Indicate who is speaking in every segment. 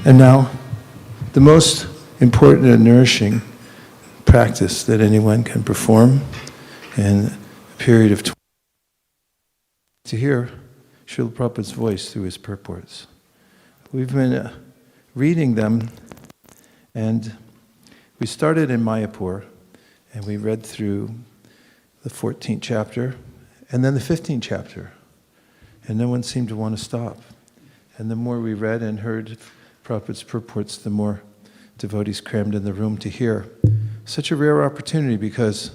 Speaker 1: And now, the most important and nourishing practice that anyone can perform in a period of 20 to hear Srila Prabhupada's voice through his purports. We've been reading them, and we started in Mayapur, and we read through the 14th chapter, and then the 15th chapter, and no one seemed to want to stop. And the more we read and heard Prabhupada's purports, the more devotees crammed in the room to hear. Such a rare opportunity, because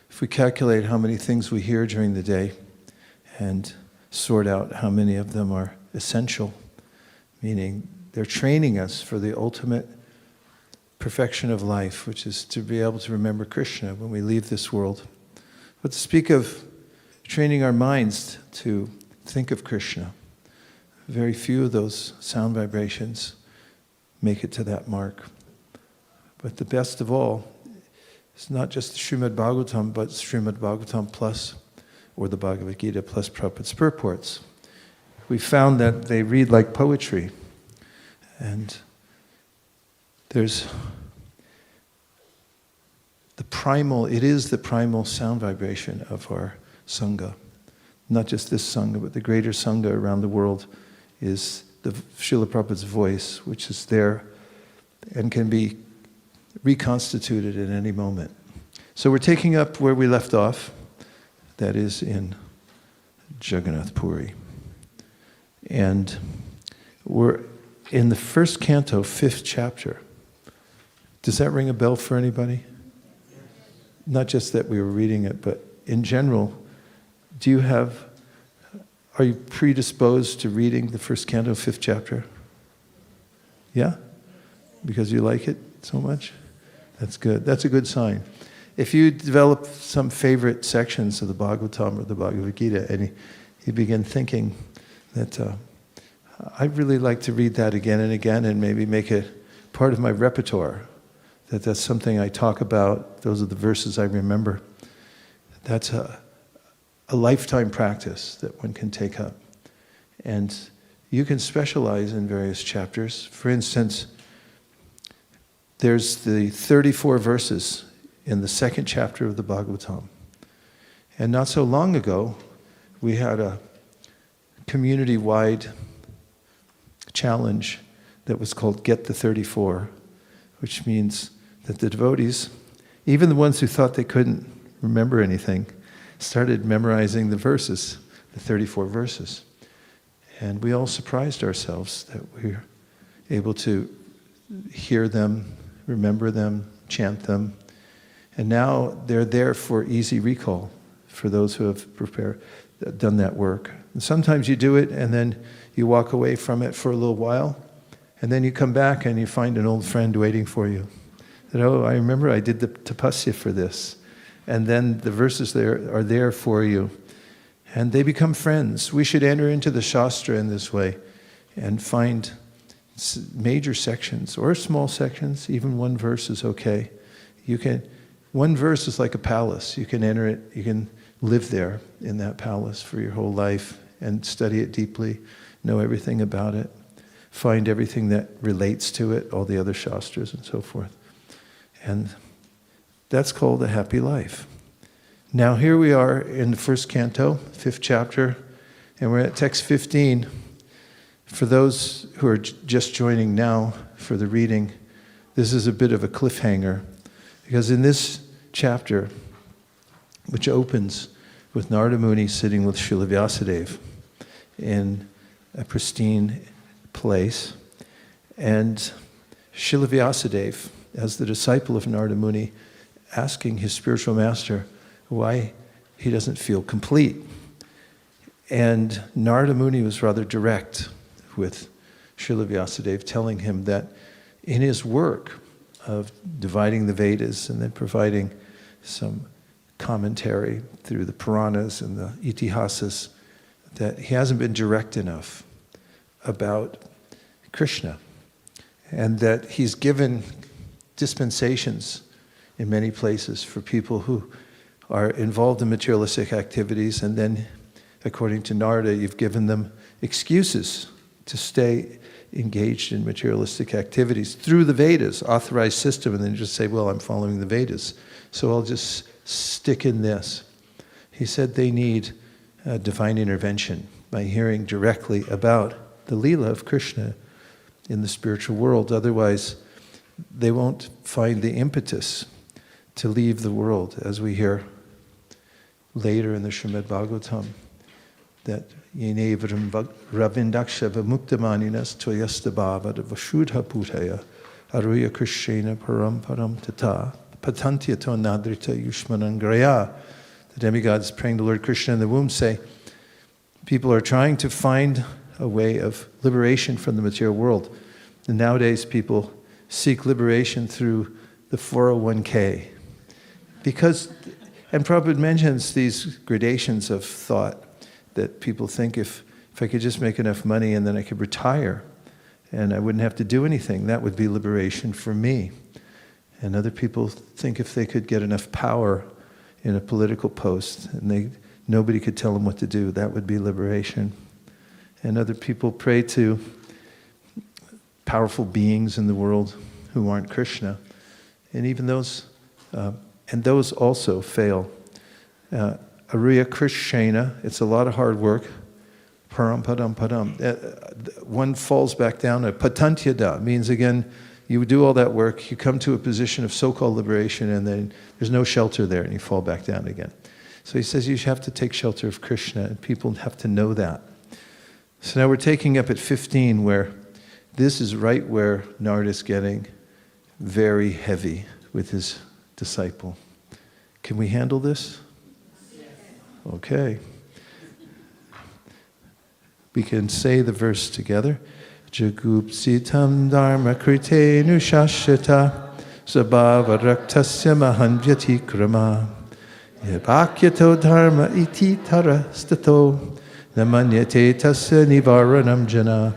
Speaker 1: if we calculate how many things we hear during the day and sort out how many of them are essential, meaning they're training us for the ultimate perfection of life, which is to be able to remember Krishna when we leave this world. But to speak of training our minds to think of Krishna, very few of those sound vibrations make it to that mark. But the best of all is not just the Srimad Bhagavatam, but Srimad Bhagavatam plus, or the Bhagavad Gita plus Prabhupada's purports. We found that they read like poetry, and there's it is the primal sound vibration of our Sangha. Not just this Sangha, but the greater Sangha around the world is the Srila Prabhupada's voice, which is there and can be reconstituted at any moment. So we're taking up where we left off, that is in Jagannath Puri. And we're in the first canto, 5th chapter. Does that ring a bell for anybody? Not just that we were reading it, but in general, are you predisposed to reading the first canto, 5th chapter? Yeah? Because you like it so much? That's good. That's a good sign. If you develop some favorite sections of the Bhagavatam or the Bhagavad Gita, and you begin thinking that I'd really like to read that again and again and maybe make it part of my repertoire, that's something I talk about, those are the verses I remember, that's a lifetime practice that one can take up. And you can specialize in various chapters. For instance, there's the 34 verses in the 2nd chapter of the Bhagavatam. And not so long ago, we had a community-wide challenge that was called Get the 34, which means that the devotees, even the ones who thought they couldn't remember anything, started memorizing the verses, the 34 verses. And we all surprised ourselves that we were able to hear them, remember them, chant them. And now they're there for easy recall for those who have done that work. And sometimes you do it and then you walk away from it for a little while, and then you come back and you find an old friend waiting for you. That, oh, I remember I did the tapasya for this. And then the verses there are there for you. And they become friends. We should enter into the Shastra in this way and find major sections or small sections. Even one verse is okay. One verse is like a palace. You can enter it, you can live there in that palace for your whole life and study it deeply, know everything about it, find everything that relates to it, all the other Shastras and so forth. And that's called a happy life. Now here we are in the 1st canto, 5th chapter, and we're at text 15. For those who are just joining now for the reading, this is a bit of a cliffhanger, because in this chapter, which opens with Narada Muni sitting with Srila Vyasadeva in a pristine place, and Srila Vyasadeva, as the disciple of Narada Muni, asking his spiritual master why he doesn't feel complete. And Narada Muni was rather direct with Srila Vyasadeva, telling him that in his work of dividing the Vedas and then providing some commentary through the Puranas and the Itihasas, that he hasn't been direct enough about Krishna, and that he's given dispensations in many places for people who are involved in materialistic activities, and then, according to Narada, you've given them excuses to stay engaged in materialistic activities through the Vedas, authorized system, and then just say, well, I'm following the Vedas, so I'll just stick in this. He said they need divine intervention by hearing directly about the Leela of Krishna in the spiritual world. Otherwise, they won't find the impetus to leave the world, as we hear later in the Srimad Bhagavatam, that yene ravindaksha vamuktamaninas toyastabhava vashudha putaya aruya krishena param tata patantyato nadrita yushmanangraya. The demigods praying to Lord Krishna in the womb say, people are trying to find a way of liberation from the material world. And nowadays people seek liberation through the 401k. And Prabhupada mentions these gradations of thought, that people think if I could just make enough money and then I could retire and I wouldn't have to do anything, that would be liberation for me. And other people think if they could get enough power in a political post and nobody could tell them what to do, that would be liberation. And other people pray to powerful beings in the world who aren't Krishna. And even those also fail. Aruya Krishna, it's a lot of hard work. Param padam padam. One falls back down. Patantyada means, again, you do all that work, you come to a position of so-called liberation, and then there's no shelter there, and you fall back down again. So he says you have to take shelter of Krishna, and people have to know that. So now we're taking up at 15, where this is right where Narada is getting very heavy with his disciple. Can we handle this? Okay. We can say the verse together. Jagupsitam dharma krite nushashita sabhava raktasya mahanvyati krama yabhakyato dharma iti tara stato namanyate tasya nivaranam jana.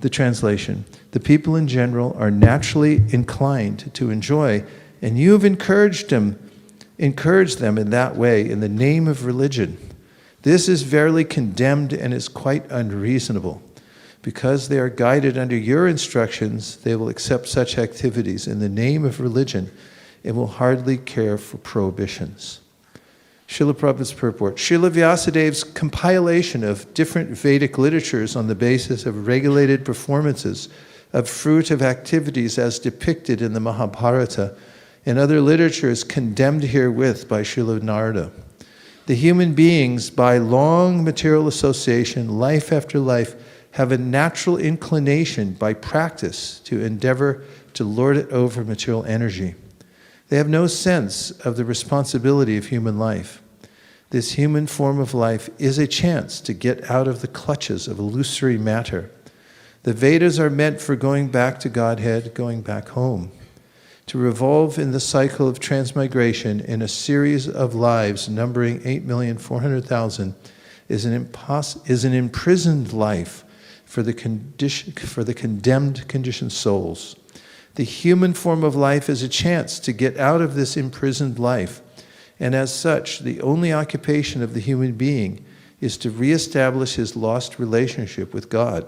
Speaker 1: The translation. The people in general are naturally inclined to enjoy, and you've encouraged them in that way in the name of religion. This is verily condemned and is quite unreasonable. Because they are guided under your instructions, they will accept such activities in the name of religion and will hardly care for prohibitions. Srila Prabhupada's purport. Srila Vyasadev's compilation of different Vedic literatures on the basis of regulated performances of fruit of activities as depicted in the Mahabharata and other literatures condemned herewith by Srila Narada. The human beings, by long material association, life after life, have a natural inclination by practice to endeavor to lord it over material energy. They have no sense of the responsibility of human life. This human form of life is a chance to get out of the clutches of illusory matter. The Vedas are meant for going back to Godhead, going back home. To revolve in the cycle of transmigration in a series of lives numbering 8,400,000 is an imprisoned life for the condemned conditioned souls. The human form of life is a chance to get out of this imprisoned life, and as such, the only occupation of the human being is to reestablish his lost relationship with God.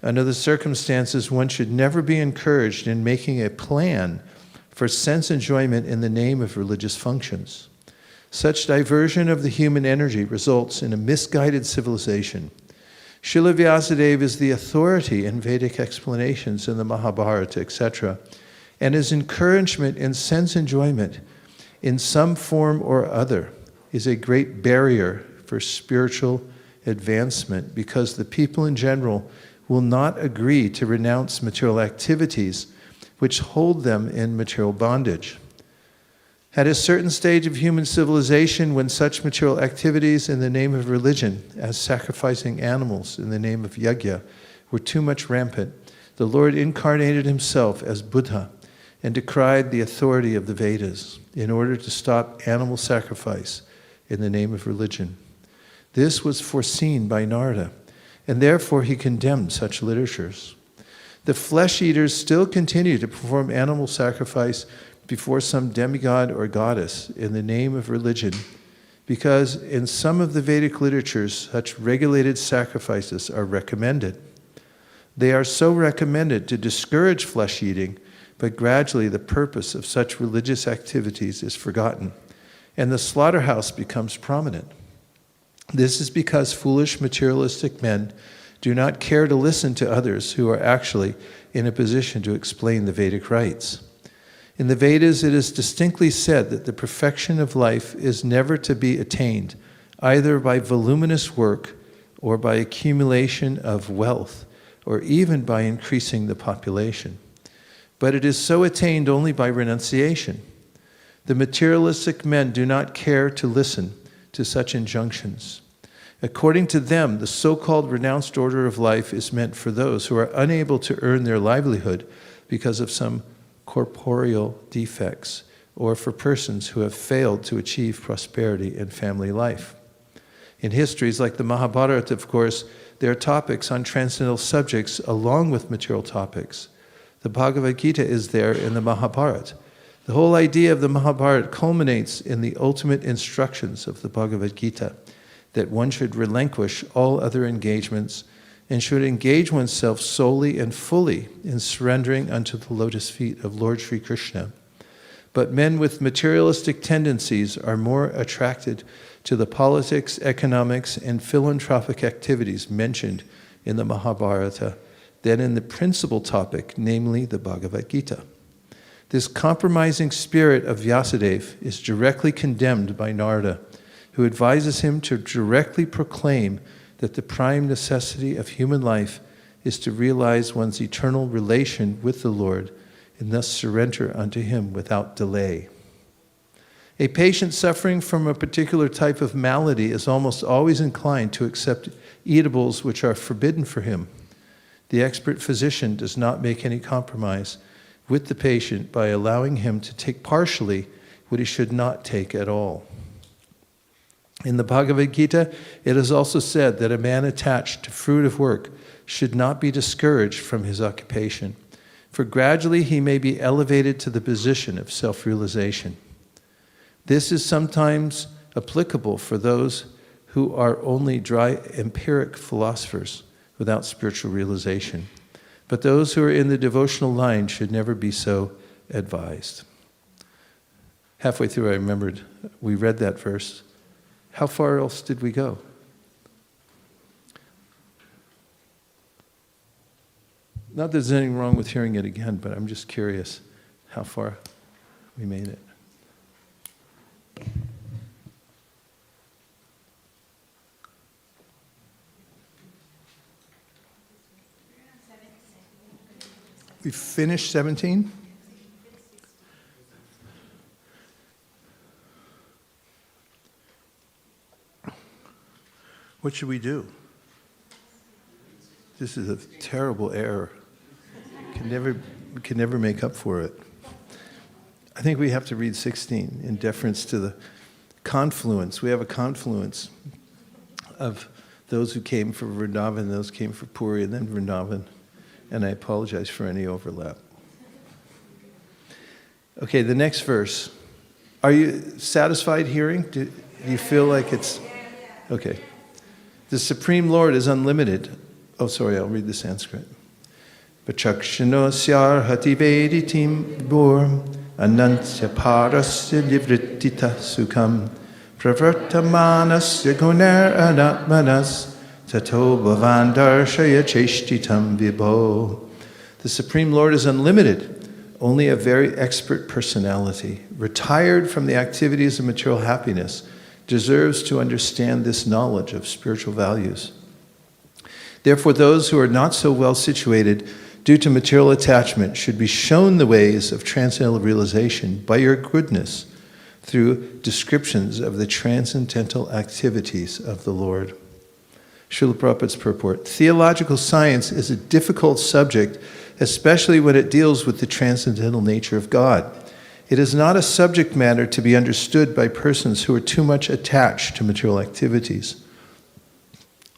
Speaker 1: Under the circumstances, one should never be encouraged in making a plan for sense enjoyment in the name of religious functions. Such diversion of the human energy results in a misguided civilization. Srila Vyasadeva is the authority in Vedic explanations in the Mahabharata, etc., and his encouragement in sense enjoyment in some form or other is a great barrier for spiritual advancement, because the people in general will not agree to renounce material activities which hold them in material bondage. At a certain stage of human civilization, when such material activities in the name of religion, as sacrificing animals in the name of yajna, were too much rampant, the Lord incarnated himself as Buddha and decried the authority of the Vedas in order to stop animal sacrifice in the name of religion. This was foreseen by Narada, and therefore he condemned such literatures. The flesh-eaters still continue to perform animal sacrifice before some demigod or goddess in the name of religion, because in some of the Vedic literatures, such regulated sacrifices are recommended. They are so recommended to discourage flesh eating, but gradually the purpose of such religious activities is forgotten, and the slaughterhouse becomes prominent. This is because foolish materialistic men do not care to listen to others who are actually in a position to explain the Vedic rites. In the Vedas, it is distinctly said that the perfection of life is never to be attained, either by voluminous work or by accumulation of wealth, or even by increasing the population. But it is so attained only by renunciation. The materialistic men do not care to listen to such injunctions. According to them, the so-called renounced order of life is meant for those who are unable to earn their livelihood because of some corporeal defects, or for persons who have failed to achieve prosperity in family life. In histories like the Mahabharata, of course, there are topics on transcendental subjects along with material topics. The Bhagavad Gita is there in the Mahabharata. The whole idea of the Mahabharata culminates in the ultimate instructions of the Bhagavad Gita, that one should relinquish all other engagements and should engage oneself solely and fully in surrendering unto the lotus feet of Lord Sri Krishna. But men with materialistic tendencies are more attracted to the politics, economics, and philanthropic activities mentioned in the Mahabharata than in the principal topic, namely the Bhagavad Gita. This compromising spirit of Vyasadeva is directly condemned by Narada, who advises him to directly proclaim that the prime necessity of human life is to realize one's eternal relation with the Lord and thus surrender unto him without delay. A patient suffering from a particular type of malady is almost always inclined to accept eatables which are forbidden for him. The expert physician does not make any compromise with the patient by allowing him to take partially what he should not take at all. In the Bhagavad Gita, it is also said that a man attached to fruit of work should not be discouraged from his occupation, for gradually he may be elevated to the position of self-realization. This is sometimes applicable for those who are only dry empiric philosophers without spiritual realization. But those who are in the devotional line should never be so advised. Halfway through, I remembered we read that verse. How far else did we go? Not that there's anything wrong with hearing it again, but I'm just curious how far we made it. We finished 17? What should we do? This is a terrible error. We can never make up for it. I think we have to read 16 in deference to the confluence. We have a confluence of those who came for Vrindavan, those who came for Puri, and then Vrindavan. And I apologize for any overlap. Okay, the next verse. Are you satisfied hearing? Do you feel like it's... Okay. The Supreme Lord is unlimited. Oh, sorry, I'll read the Sanskrit. Pachakshanosya hati veditim bur anantya parasya livrittita sukham pravartamanasya gunar anatmanas tato bhavan darshaya cheshtitam vibho. The Supreme Lord is unlimited, only a very expert personality, retired from the activities of material happiness, deserves to understand this knowledge of spiritual values. Therefore, those who are not so well situated due to material attachment should be shown the ways of transcendental realization by your goodness through descriptions of the transcendental activities of the Lord. Srila Prabhupada's purport. Theological science is a difficult subject, especially when it deals with the transcendental nature of God. It is not a subject matter to be understood by persons who are too much attached to material activities.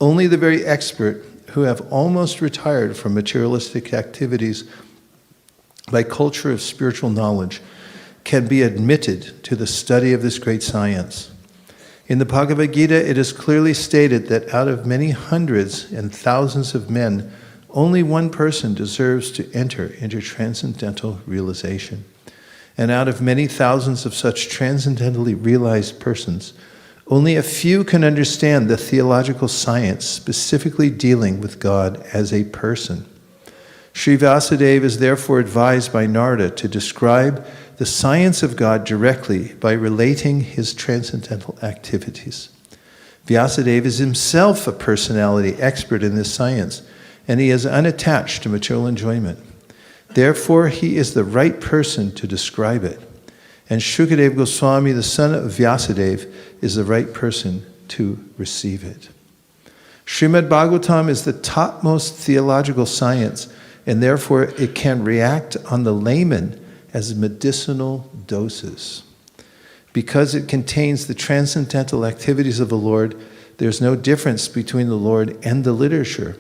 Speaker 1: Only the very expert who have almost retired from materialistic activities by culture of spiritual knowledge can be admitted to the study of this great science. In the Bhagavad Gita, it is clearly stated that out of many hundreds and thousands of men only one person deserves to enter into transcendental realization. And out of many thousands of such transcendentally realized persons, only a few can understand the theological science specifically dealing with God as a person. Sri Vyasadeva is therefore advised by Narada to describe the science of God directly by relating his transcendental activities. Vyasadeva is himself a personality expert in this science, and he is unattached to material enjoyment. Therefore, he is the right person to describe it. And Shukadeva Goswami, the son of Vyasadeva, is the right person to receive it. Srimad Bhagavatam is the topmost theological science, and therefore it can react on the layman as medicinal doses. Because it contains the transcendental activities of the Lord, there's no difference between the Lord and the literature.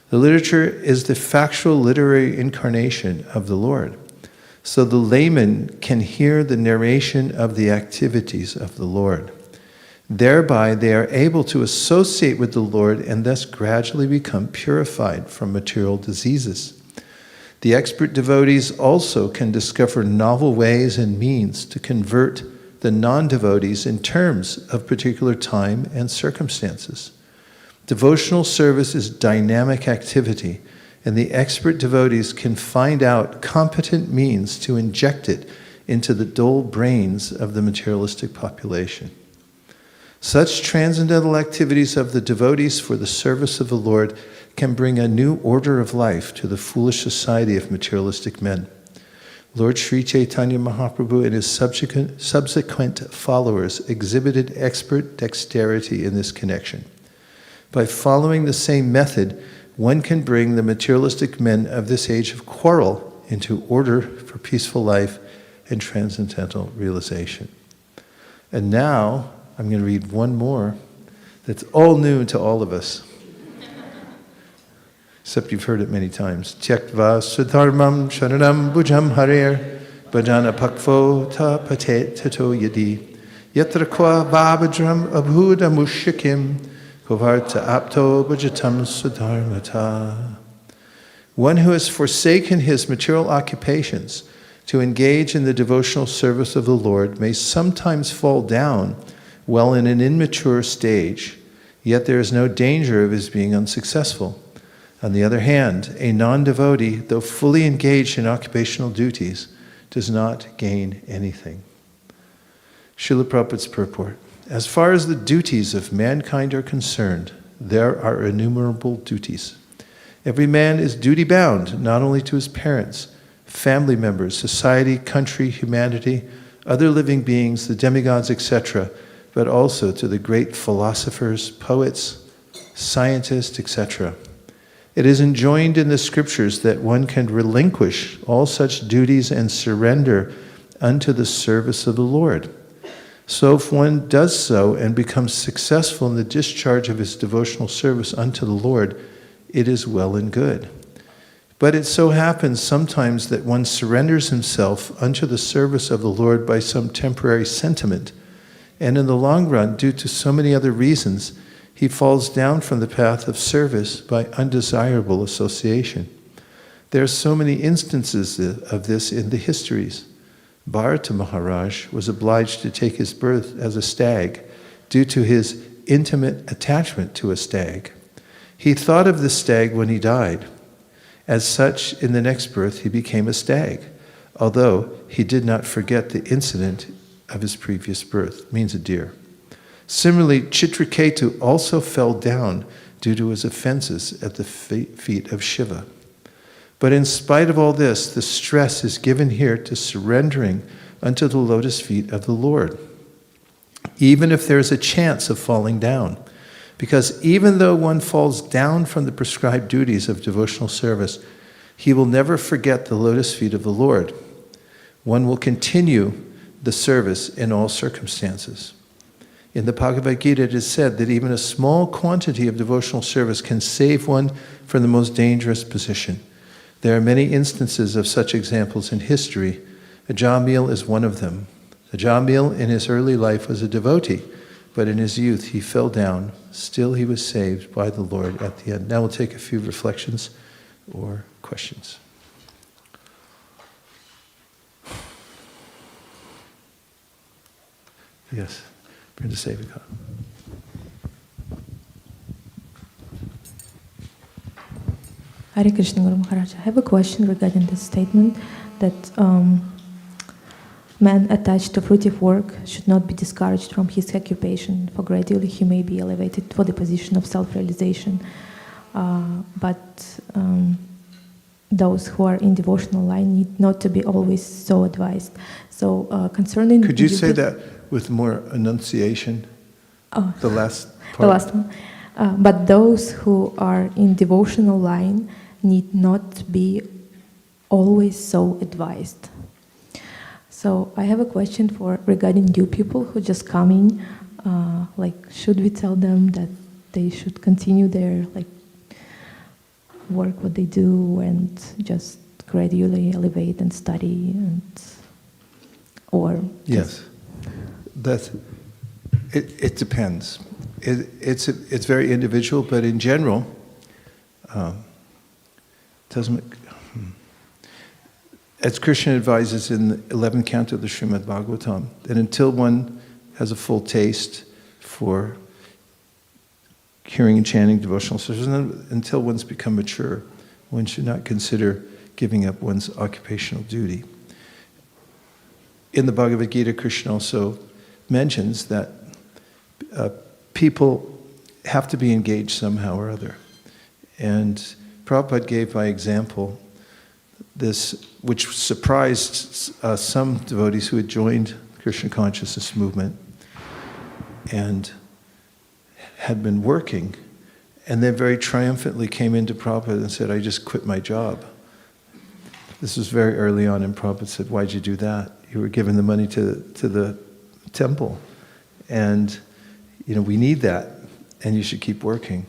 Speaker 1: The literature is the factual literary incarnation of the Lord. So the layman can hear the narration of the activities of the Lord. Thereby they are able to associate with the Lord and thus gradually become purified from material diseases. The expert devotees also can discover novel ways and means to convert the non-devotees in terms of particular time and circumstances. Devotional service is dynamic activity, and the expert devotees can find out competent means to inject it into the dull brains of the materialistic population. Such transcendental activities of the devotees for the service of the Lord can bring a new order of life to the foolish society of materialistic men. Lord Sri Chaitanya Mahaprabhu and his subsequent followers exhibited expert dexterity in this connection. By following the same method, one can bring the materialistic men of this age of quarrel into order for peaceful life and transcendental realization. And now, I'm going to read one more that's all new to all of us. Except you've heard it many times. Tyaktva sudharmam sharanam bhujam harer bhajana pakvo ta patet tato yadi yatra kwa vabhajram abhuda mushikim kovarta apto bhajatam sudharmata. One who has forsaken his material occupations to engage in the devotional service of the Lord may sometimes fall down while in an immature stage, yet there is no danger of his being unsuccessful. On the other hand, a non-devotee, though fully engaged in occupational duties, does not gain anything. Srila Prabhupada's purport. As far as the duties of mankind are concerned, there are innumerable duties. Every man is duty-bound, not only to his parents, family members, society, country, humanity, other living beings, the demigods, etc., but also to the great philosophers, poets, scientists, etc. It is enjoined in the scriptures that one can relinquish all such duties and surrender unto the service of the Lord. So if one does so and becomes successful in the discharge of his devotional service unto the Lord, it is well and good. But it so happens sometimes that one surrenders himself unto the service of the Lord by some temporary sentiment, and in the long run, due to so many other reasons, he falls down from the path of service by undesirable association. There are so many instances of this in the histories. Bharata Maharaj was obliged to take his birth as a stag due to his intimate attachment to a stag. He thought of the stag when he died. As such, in the next birth, he became a stag, although he did not forget the incident of his previous birth, means a deer. Similarly, Chitraketu also fell down due to his offenses at the feet of Shiva. But in spite of all this, the stress is given here to surrendering unto the lotus feet of the Lord, even if there is a chance of falling down. Because even though one falls down from the prescribed duties of devotional service, he will never forget the lotus feet of the Lord. One will continue the service in all circumstances. In the Bhagavad Gita, it is said that even a small quantity of devotional service can save one from the most dangerous position. There are many instances of such examples in history. Ajamil is one of them. Ajamil in his early life was a devotee, but in his youth he fell down. Still he was saved by the Lord at the end. Now we'll take a few reflections or questions. Yes, Vaisesika.
Speaker 2: Hare Krishna Guru Maharaj. I have a question regarding this statement that man attached to fruitive work should not be discouraged from his occupation, for gradually he may be elevated for the position of self-realization. But those who are in devotional line need not to be always so advised. So concerning...
Speaker 1: Could you say that with more enunciation?
Speaker 2: Oh,
Speaker 1: the last part?
Speaker 2: The last one. But those who are in devotional line need not be always so advised. So I have a question regarding new people who just come in. Should we tell them that they should continue their work what they do and just gradually elevate and study or
Speaker 1: yes, it depends. It's very individual, but in general, as Krishna advises in the 11th canto of the Srimad Bhagavatam, that until one has a full taste for hearing and chanting devotional service, until one's become mature, one should not consider giving up one's occupational duty. In the Bhagavad Gita, Krishna also mentions that people have to be engaged somehow or other. And Prabhupada gave by example this, which surprised some devotees who had joined Krishna consciousness movement and had been working, and then very triumphantly came into Prabhupada and said, I just quit my job. This was very early on, and Prabhupada said, why'd you do that? You were giving the money to the temple, and we need that, and you should keep working.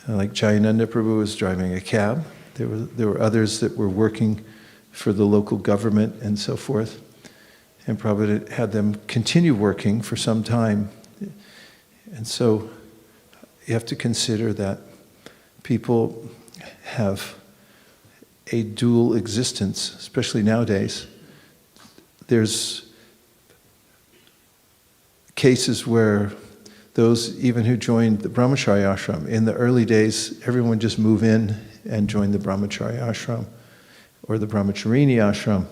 Speaker 1: Like Jayananda Prabhu was driving a cab. There were others that were working for the local government and so forth. And Prabhupada had them continue working for some time. And so you have to consider that people have a dual existence, especially nowadays. There's cases where those even who joined the brahmachari ashram, in the early days, everyone would just move in and join the brahmachari ashram or the brahmacharini ashram.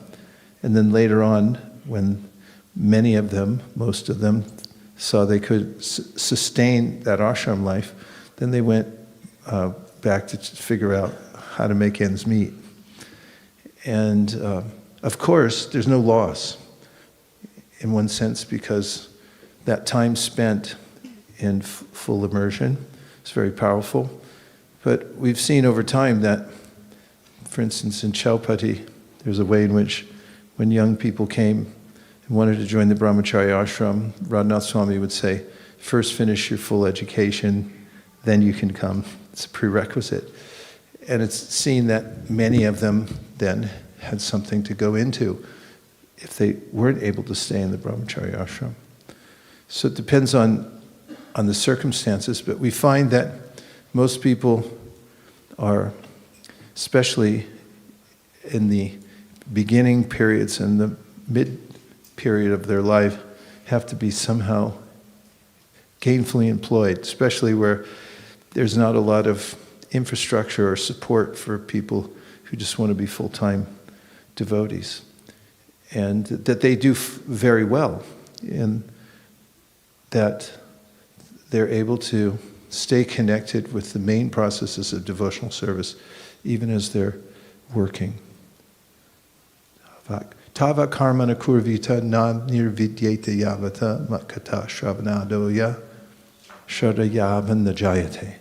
Speaker 1: And then later on, when many of them, most of them, saw they could sustain that ashram life, then they went back to figure out how to make ends meet. And of course, there's no loss in one sense, because that time spent in full immersion is very powerful. But we've seen over time that, for instance, in Chaupati, there's a way in which when young people came and wanted to join the brahmachari ashram, Radhanath Swami would say, first finish your full education, then you can come. It's a prerequisite. And it's seen that many of them then had something to go into if they weren't able to stay in the brahmachari ashram. So it depends on the circumstances, but we find that most people are, especially in the beginning periods and the mid period of their life, have to be somehow gainfully employed, especially where there's not a lot of infrastructure or support for people who just want to be full-time devotees. And that they do very well in that they're able to stay connected with the main processes of devotional service, even as they're working. Tava karmana kurvita na nirvidyeta yavata matkata shravanadoya shadayavan najayate.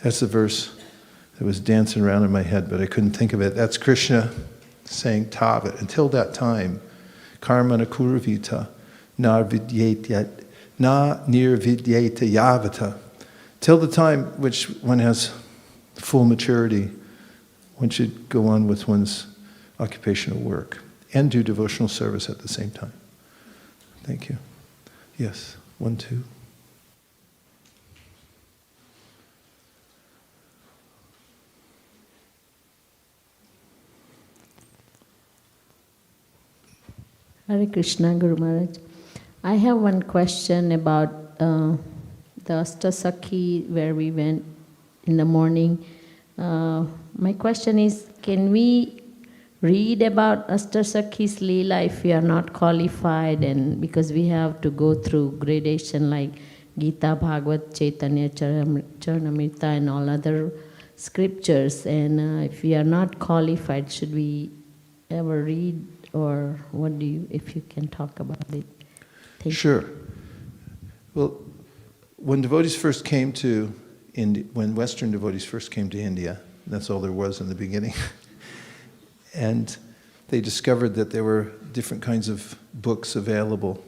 Speaker 1: That's the verse that was dancing around in my head, but I couldn't think of it. That's Krishna saying Tava. Until that time, karmana kurvita na nirvidyeta yavata. Till the time which one has full maturity, one should go on with one's occupational work and do devotional service at the same time. Thank you. Yes, 1, 2.
Speaker 3: Hare Krishna, Guru Maharaj. I have one question about the Astasakhi where we went in the morning. My question is, can we read about Astasakhi's Leela if we are not qualified, and because we have to go through gradation like Gita, Bhagavad, Chaitanya, Charitamrita and all other scriptures, and if we are not qualified, should we ever read, or what do you, if you can talk about it? Thank
Speaker 1: Sure. Well, when devotees first came to India, when Western devotees first came to India, that's all there was in the beginning, and they discovered that there were different kinds of books available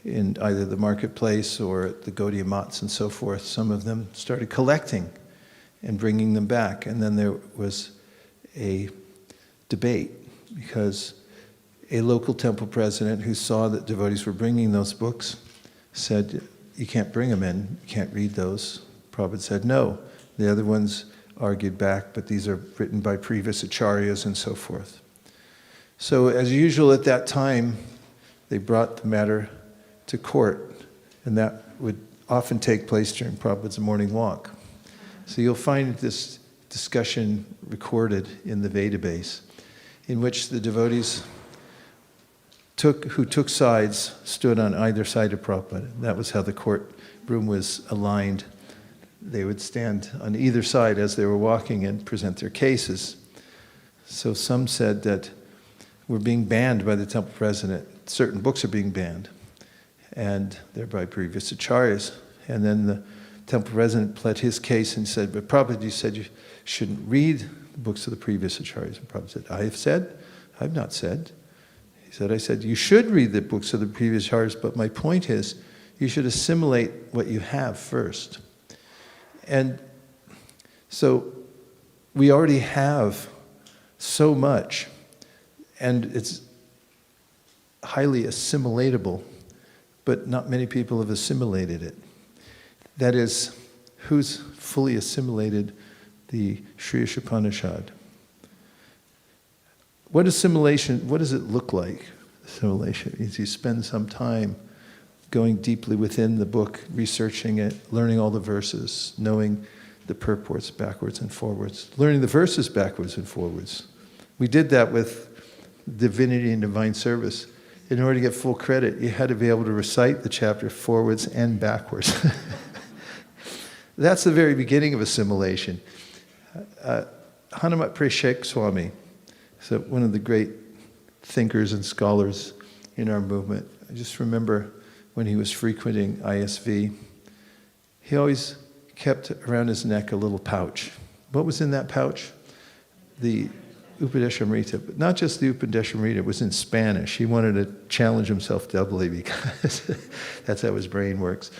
Speaker 1: in either the marketplace or at the Gaudiya Mats and so forth. Some of them started collecting and bringing them back, and then there was a debate because a local temple president who saw that devotees were bringing those books said, you can't bring them in, you can't read those. Prabhupada said no. The other ones argued back, but these are written by previous acharyas and so forth. So as usual at that time, they brought the matter to court, and that would often take place during Prabhupada's morning walk. So you'll find this discussion recorded in the Veda base, in which the devotees who took sides stood on either side of Prabhupada. That was how the courtroom was aligned. They would stand on either side as they were walking and present their cases. So some said that we're being banned by the temple president. Certain books are being banned, and they're by previous acharyas. And then the temple president pled his case and said, but Prabhupada, you said you shouldn't read the books of the previous acharyas. And Prabhupada said, I have said? I have not said. He said, I said, you should read the books of the previous acharyas, but my point is, you should assimilate what you have first. And so we already have so much, and it's highly assimilatable, but not many people have assimilated it. That is, who's fully assimilated the Śrī Īśopaniṣad? What assimilation, what does it look like? Assimilation means you spend some time going deeply within the book, researching it, learning all the verses, knowing the purports backwards and forwards, learning the verses backwards and forwards. We did that with Divinity and Divine Service. In order to get full credit, you had to be able to recite the chapter forwards and backwards. That's the very beginning of assimilation. Hanumat Presaka Swami, so one of the great thinkers and scholars in our movement. I just remember when he was frequenting ISV, he always kept around his neck a little pouch. What was in that pouch? The Upadeśāmṛta, but not just the Upadeśāmṛta, it was in Spanish. He wanted to challenge himself doubly because that's how his brain works.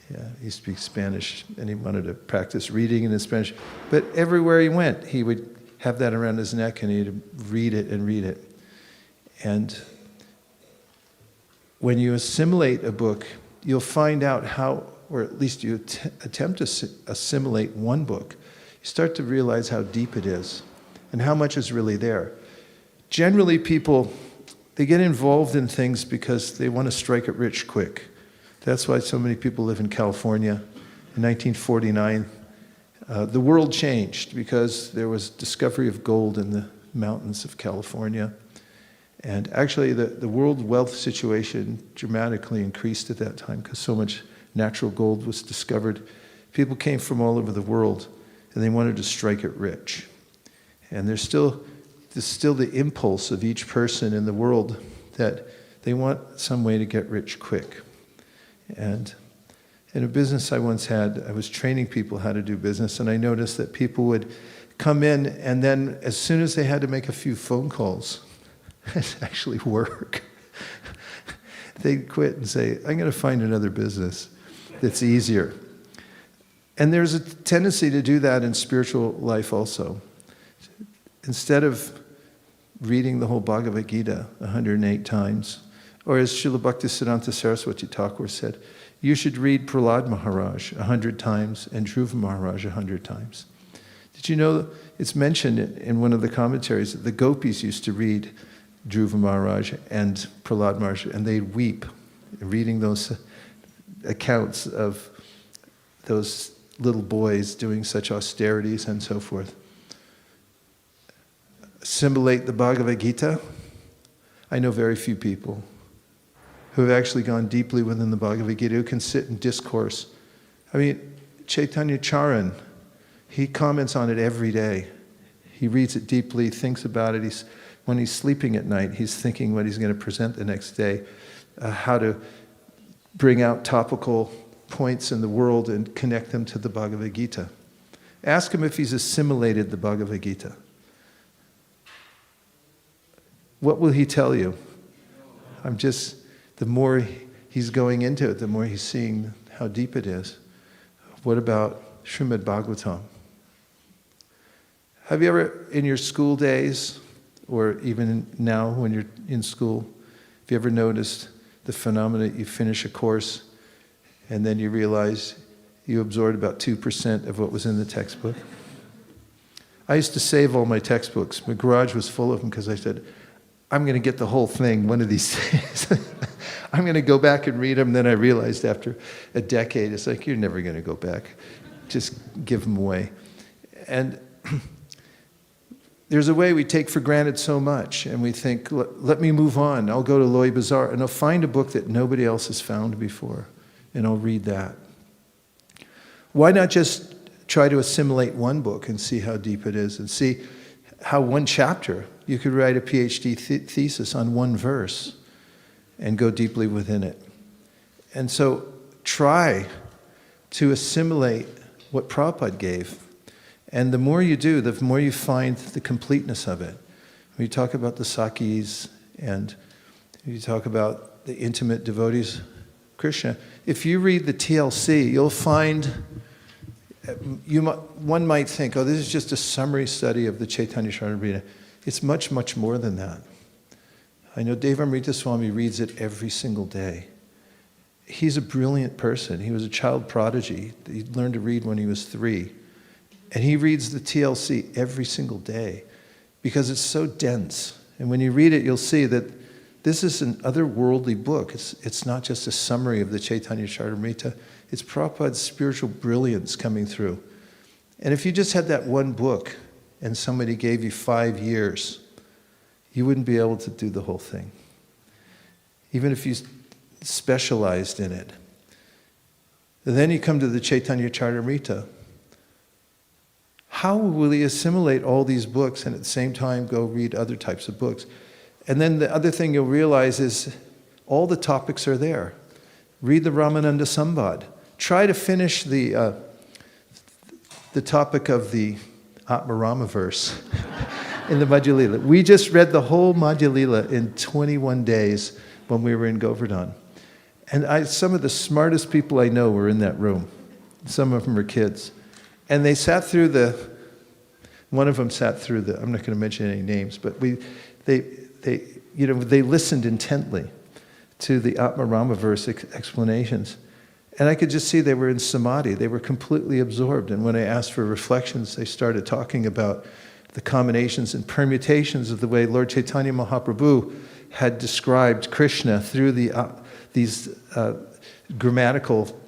Speaker 1: Yeah, he speaks Spanish and he wanted to practice reading in Spanish. But everywhere he went, he would have that around his neck and he'd read it and read it. And when you assimilate a book, you'll find out how, or at least you attempt to assimilate one book, you start to realize how deep it is and how much is really there. Generally, people, they get involved in things because they want to strike it rich quick. That's why so many people live in California. In 1949, the world changed because there was discovery of gold in the mountains of California. And actually, the world wealth situation dramatically increased at that time because so much natural gold was discovered. People came from all over the world, and they wanted to strike it rich. And there's still the impulse of each person in the world that they want some way to get rich quick. And in a business I once had, I was training people how to do business, and I noticed that people would come in, and then as soon as they had to make a few phone calls, it's actually work, they'd quit and say, I'm going to find another business that's easier. And there's a tendency to do that in spiritual life also. Instead of reading the whole Bhagavad Gita 108 times, or as Srila Bhaktisiddhanta Saraswati Thakur said, you should read Prahlad Maharaj 100 times and Dhruva Maharaj 100 times. Did you know it's mentioned in one of the commentaries that the gopis used to read Dhruva Maharaj and Prahlad Maharaj, and they'd weep reading those accounts of those little boys doing such austerities and so forth. Assimilate the Bhagavad Gita. I know very few people who have actually gone deeply within the Bhagavad Gita, who can sit and discourse. I mean, Chaitanya Charan, he comments on it every day. He reads it deeply, thinks about it. When he's sleeping at night, he's thinking what he's going to present the next day, how to bring out topical points in the world and connect them to the Bhagavad Gita. Ask him if he's assimilated the Bhagavad Gita. What will he tell you? The more he's going into it, the more he's seeing how deep it is. What about Srimad Bhagavatam? Have you ever, in your school days, or even now when you're in school, have you ever noticed the phenomenon that you finish a course and then you realize you absorbed about 2% of what was in the textbook? I used to save all my textbooks. My garage was full of them because I said, I'm going to get the whole thing one of these days. I'm going to go back and read them. Then I realized after a decade, it's like, you're never going to go back. Just give them away. And there's a way we take for granted so much, and we think, let me move on. I'll go to Loy Bazaar, and I'll find a book that nobody else has found before, and I'll read that. Why not just try to assimilate one book and see how deep it is, and see how one chapter, you could write a PhD thesis on one verse and go deeply within it. And so try to assimilate what Prabhupada gave. And the more you do, the more you find the completeness of it. When you talk about the Sakis and you talk about the intimate devotees, Krishna, if you read the TLC, you'll find, one might think, oh, this is just a summary study of the Chaitanya Charitamrita. It's much, much more than that. I know Devamrita Swami reads it every single day. He's a brilliant person. He was a child prodigy. He learned to read when he was 3. And he reads the TLC every single day because it's so dense. And when you read it, you'll see that this is an otherworldly book. It's not just a summary of the Chaitanya Charitamrita. It's Prabhupada's spiritual brilliance coming through. And if you just had that one book and somebody gave you 5 years, you wouldn't be able to do the whole thing. Even if you specialized in it. And then you come to the Chaitanya Charitamrita. How will he assimilate all these books and at the same time go read other types of books? And then the other thing you'll realize is all the topics are there. Read the Ramananda Sambad. Try to finish the topic of the Atmarama verse in the Madhya Lila. We just read the whole Madhya Lila in 21 days when we were in Govardhan. And some of the smartest people I know were in that room. Some of them were kids. And they sat through one of them sat through I'm not going to mention any names, but they listened intently to the Atmarama verse explanations. And I could just see they were in samadhi. They were completely absorbed. And when I asked for reflections, they started talking about the combinations and permutations of the way Lord Chaitanya Mahaprabhu had described Krishna through these grammatical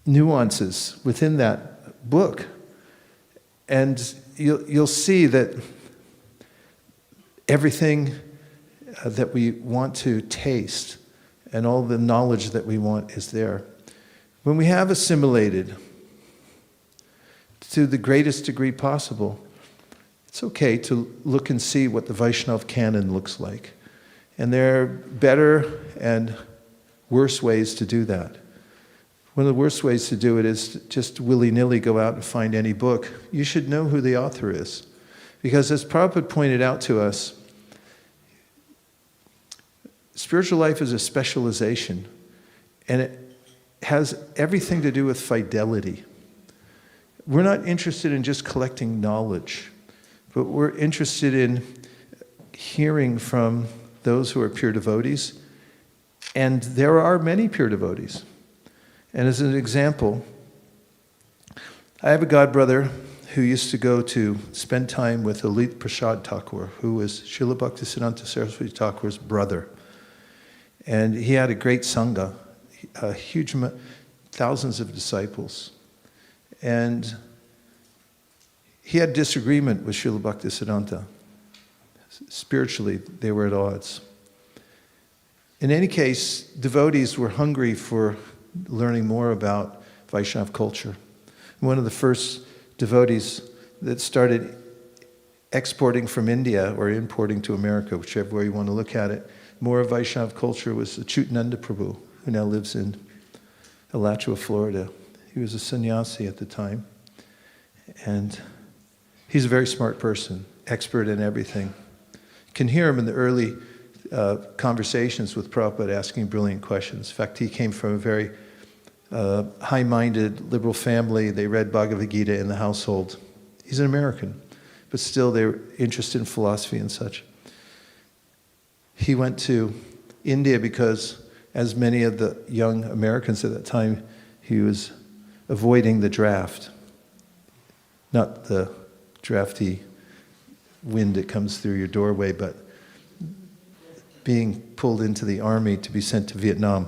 Speaker 1: nuances within that book. And you'll see that everything that we want to taste and all the knowledge that we want is there. When we have assimilated to the greatest degree possible, it's okay to look and see what the Vaishnava canon looks like. And there are better and worse ways to do that. One of the worst ways to do it is to just willy-nilly go out and find any book. You should know who the author is. Because as Prabhupada pointed out to us, spiritual life is a specialization, and it has everything to do with fidelity. We're not interested in just collecting knowledge, but we're interested in hearing from those who are pure devotees, and there are many pure devotees. And as an example, I have a godbrother who used to go to spend time with Upadeśāmṛta Prasad Thakur, who was Srila Bhaktisiddhanta Saraswati Thakur's brother. And he had a great sangha, a huge thousands of disciples. And he had disagreement with Srila Bhaktisiddhanta. Spiritually, they were at odds. In any case, devotees were hungry for learning more about Vaishnava culture. One of the first devotees that started exporting from India or importing to America, whichever way you want to look at it, more of Vaishnava culture was Achyutananda Prabhu, who now lives in Alachua, Florida. He was a sannyasi at the time. And he's a very smart person, expert in everything. You can hear him in the early conversations with Prabhupada asking brilliant questions. In fact, he came from a very high-minded, liberal family. They read Bhagavad Gita in the household. He's an American, but still they were interested in philosophy and such. He went to India because, as many of the young Americans at that time, he was avoiding the draft. Not the drafty wind that comes through your doorway, but being pulled into the army to be sent to Vietnam.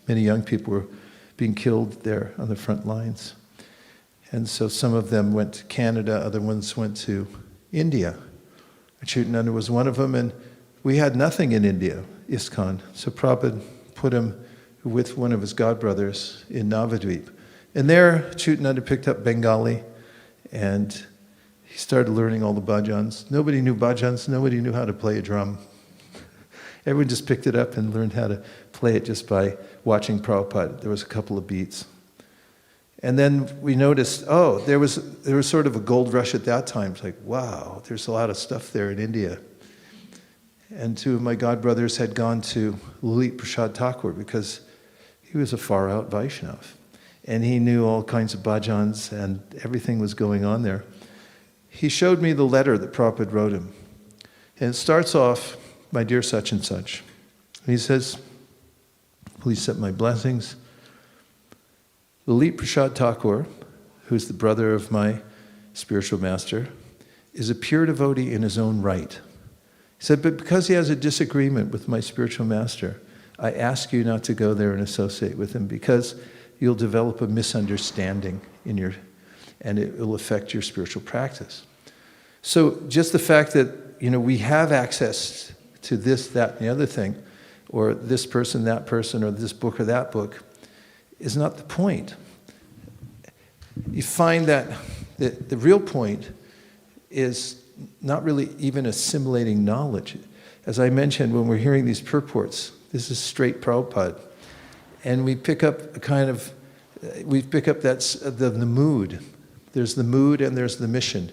Speaker 1: Many young people were being killed there on the front lines. And so some of them went to Canada, other ones went to India. Achyutananda was one of them, and we had nothing in India, ISKCON. So Prabhupada put him with one of his godbrothers in Navadvip. And there, Achyutananda picked up Bengali, and he started learning all the bhajans. Nobody knew bhajans, nobody knew how to play a drum. Everyone just picked it up and learned how to play it just by watching Prabhupada. There was a couple of beats. And then we noticed, there was sort of a gold rush at that time. It's like, wow, there's a lot of stuff there in India. And two of my godbrothers had gone to Lalit Prasad Thakur because he was a far-out Vaishnava. And he knew all kinds of bhajans and everything was going on there. He showed me the letter that Prabhupada wrote him. And it starts off, "My dear such and such." And he says, "Please accept my blessings. Lalit Prasad Thakur, who's the brother of my spiritual master, is a pure devotee in his own right. He said, but because he has a disagreement with my spiritual master, I ask you not to go there and associate with him because you'll develop a misunderstanding and it will affect your spiritual practice." So just the fact that, we have access to this, that, and the other thing, or this person, that person, or this book or that book, is not the point. You find that the real point is not really even assimilating knowledge. As I mentioned, when we're hearing these purports, this is straight Prabhupada. And we pick up the mood. There's the mood and there's the mission.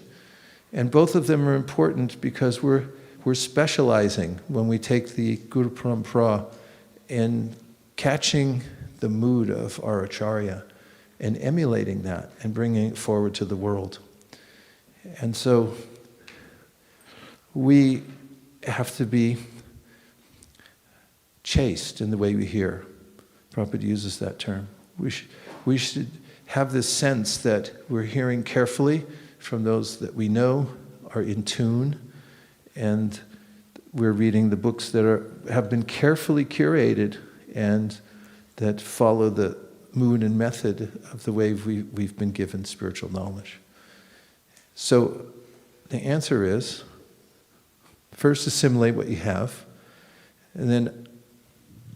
Speaker 1: And both of them are important because we're specializing when we take the Guru Parampara in catching the mood of our Acharya and emulating that and bringing it forward to the world. And so we have to be chaste in the way we hear. Prabhupada uses that term. We should have this sense that we're hearing carefully from those that we know are in tune, and we're reading the books that have been carefully curated and that follow the mood and method of the way we've been given spiritual knowledge. So the answer is, first assimilate what you have, and then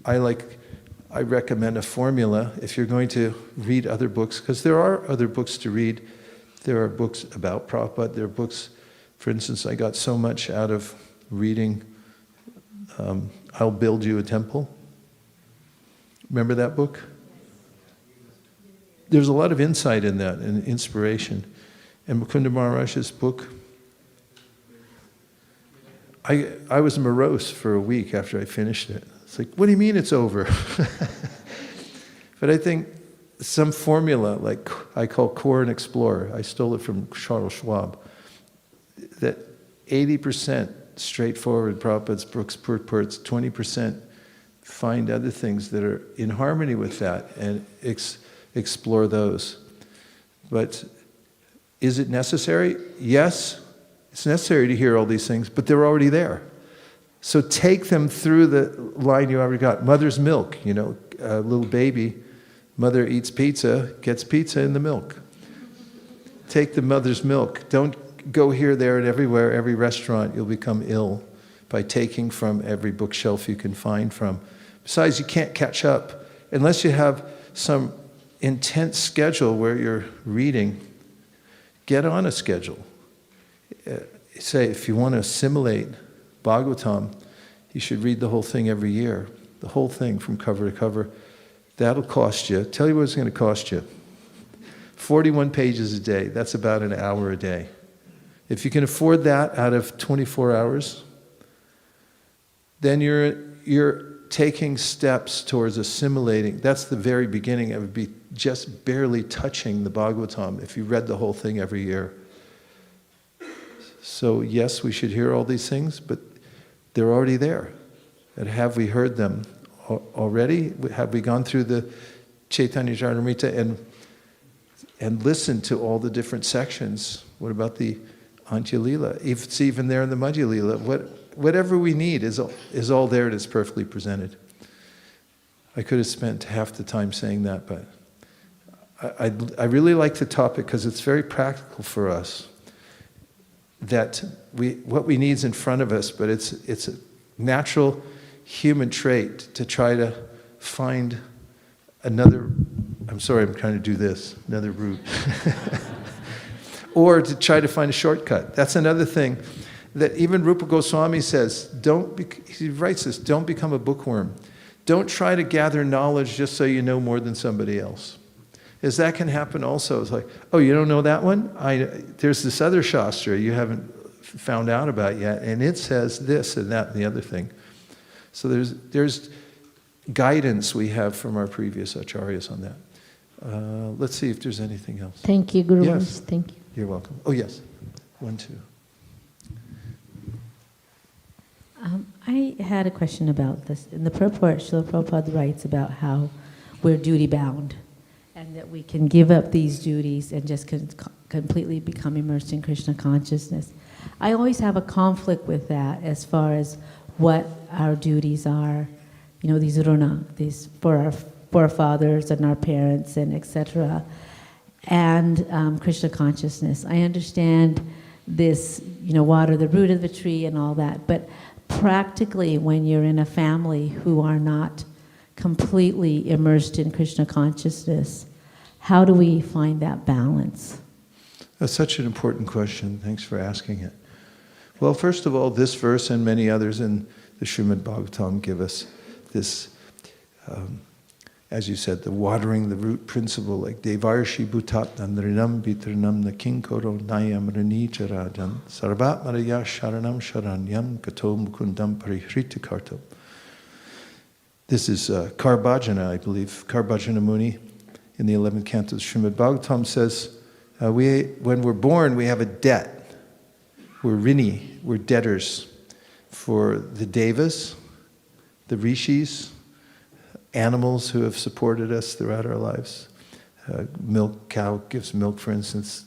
Speaker 1: I recommend a formula if you're going to read other books, because there are other books to read. There are books about Prabhupada. There are books, for instance, I got so much out of reading I'll Build You a Temple. Remember that book? There's a lot of insight in that and inspiration. And Mukunda Maharaj's book, I was morose for a week after I finished it. It's like, what do you mean it's over? But I think some formula, like I call Core and Explore, I stole it from Charles Schwab, that 80% straightforward Prabhupada's books, purports, 20% find other things that are in harmony with that and explore those. But Is it necessary? Yes, it's necessary to hear all these things, but they're already there. So take them through the line you already got. Mother's milk, a little baby, mother eats pizza, gets pizza in the milk. Take the mother's milk. Don't go here, there, and everywhere, every restaurant. You'll become ill by taking from every bookshelf you can find from. Besides, you can't catch up unless you have some intense schedule where you're reading. Get on a schedule. Say, if you want to assimilate Bhagavatam, you should read the whole thing every year. The whole thing from cover to cover. That'll cost you. Tell you what it's going to cost you. 41 pages a day. That's about an hour a day. If you can afford that out of 24 hours, then you're taking steps towards assimilating. That's the very beginning. It would be just barely touching the Bhagavatam if you read the whole thing every year. So yes, we should hear all these things, but they're already there. And have we heard them already? Have we gone through the Chaitanya Charitamrita and listened to all the different sections? What about the Antya Lila? If it's even there in the Madhya Lila, whatever we need is all there and it's perfectly presented. I could have spent half the time saying that, but I really like the topic because it's very practical for us. That what we need is in front of us, but it's a natural human trait to try to find another, I'm sorry, I'm trying to do this, another route. Or to try to find a shortcut. That's another thing that even Rupa Goswami says, he writes this, don't become a bookworm. Don't try to gather knowledge just so you know more than somebody else. As that can happen also. It's like, oh, you don't know that one? There's this other Shastra you haven't found out about yet, and it says this and that and the other thing. So there's guidance we have from our previous acharyas on that. Let's see if there's anything else.
Speaker 3: Thank you, Guru.
Speaker 1: Yes.
Speaker 3: Thank you.
Speaker 1: You're welcome. Oh, yes. 1, 2.
Speaker 4: I had a question about this. In the purport, Srila Prabhupada writes about how we're duty-bound and that we can give up these duties and just completely become immersed in Krishna consciousness. I always have a conflict with that as far as what our duties are, these runa, these for our forefathers and our parents and etc. And Krishna consciousness. I understand this, water the root of the tree and all that, but practically when you're in a family who are not completely immersed in Krishna consciousness, how do we find that balance?
Speaker 1: That's such an important question. Thanks for asking it. Well, first of all, this verse and many others in the Srimad Bhagavatam give us this, as you said, the watering the root principle, like Devarshi Bhutat Nandrinam Vitranam Nakinkoro Nayam Ranicharajan Sarvat Maraya Sharanam Sharanyam Kato Mukundam Parihritakartam. This is Karbhajana, I believe. Karbhajana Muni in the 11th canto of Srimad Bhagavatam says, when we're born, we have a debt. We're rini, we're debtors for the devas, the rishis, animals who have supported us throughout our lives. Milk, cow gives milk, for instance.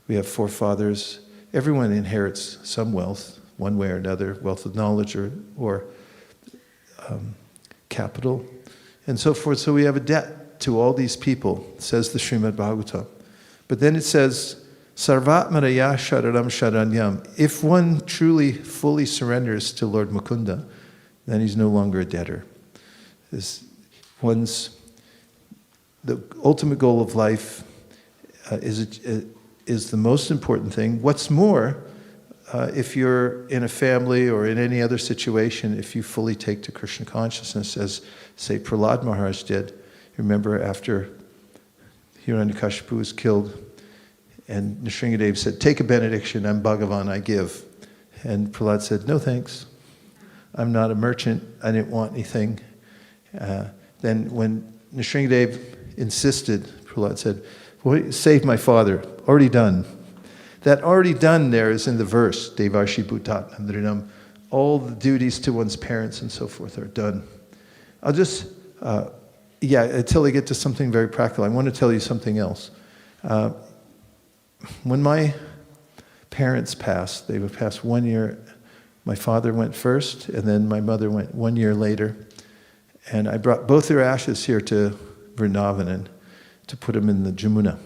Speaker 1: We have forefathers. Everyone inherits some wealth, one way or another, wealth of knowledge or capital, and so forth. So we have a debt to all these people, says the Srimad Bhagavatam. But then it says, Sarvatmaraya Shararam Sharanyam. If one truly, fully surrenders to Lord Mukunda, then he's no longer a debtor. The ultimate goal of life is the most important thing. What's more, if you're in a family or in any other situation, if you fully take to Krishna consciousness, as, say, Prahlad Maharaj did, remember after Hiranyakashipu was killed, and Nrsingadev said, take a benediction, I'm Bhagavan, I give. And Prahlad said, no thanks, I'm not a merchant, I didn't want anything. Then when Nrsingadev insisted, Prahlad said, well, save my father, already done. That already done there is in the verse, Devarshi Bhutat Nandrinam. All the duties to one's parents and so forth are done. I'll just, until I get to something very practical, I want to tell you something else. when my parents passed, they would pass 1 year. My father went first, and then my mother went 1 year later. And I brought both their ashes here to Vrindavan to put them in the Jamuna.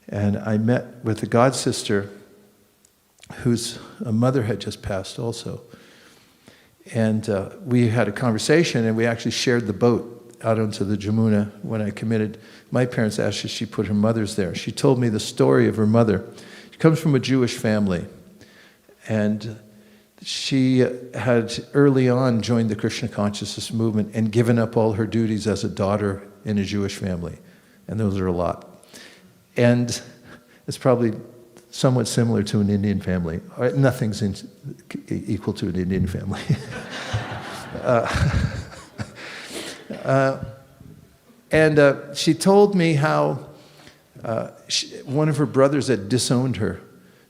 Speaker 1: And I met with the god sister whose mother had just passed also. And we had a conversation, and we actually shared the boat out onto the Jamuna. When I committed my parents' ashes, she put her mother's there. She told me the story of her mother. She comes from a Jewish family, and she had early on joined the Krishna consciousness movement and given up all her duties as a daughter in a Jewish family. And those are a lot. And it's probably somewhat similar to an Indian family. Nothing's equal to an Indian family. And she told me how one of her brothers had disowned her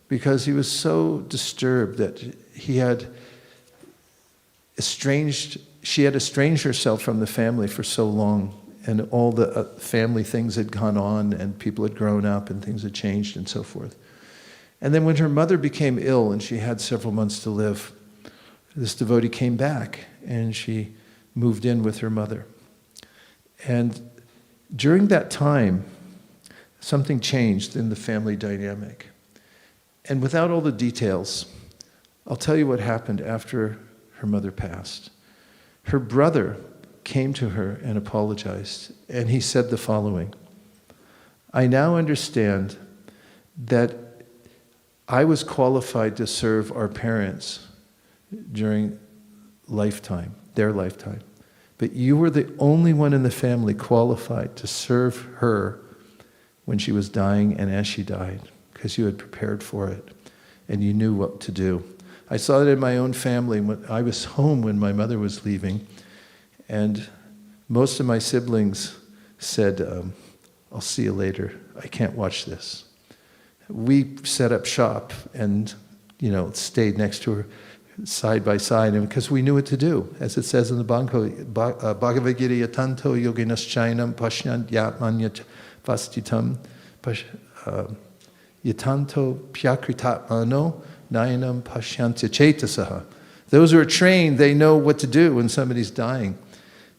Speaker 1: because he was so disturbed that she had estranged herself from the family for so long, and all the family things had gone on, and people had grown up, and things had changed, and so forth. And then when her mother became ill, and she had several months to live, this devotee came back, and she moved in with her mother. And during that time, something changed in the family dynamic. And without all the details, I'll tell you what happened after her mother passed. Her brother came to her and apologized, and he said the following: "I now understand that I was qualified to serve our parents during their lifetime. But you were the only one in the family qualified to serve her when she was dying and as she died, because you had prepared for it and you knew what to do." I saw it in my own family. When I was home when my mother was leaving, and most of my siblings said, "I'll see you later. I can't watch this." We set up shop and, stayed next to her side by side, and because we knew what to do. As it says in the Bhagavad Gita, yatanto yoginaschainam pashyant yatmanyat vastitam yatanto pyakritatmano nayanam pashyantya chetasaha. Those who are trained, they know what to do when somebody's dying.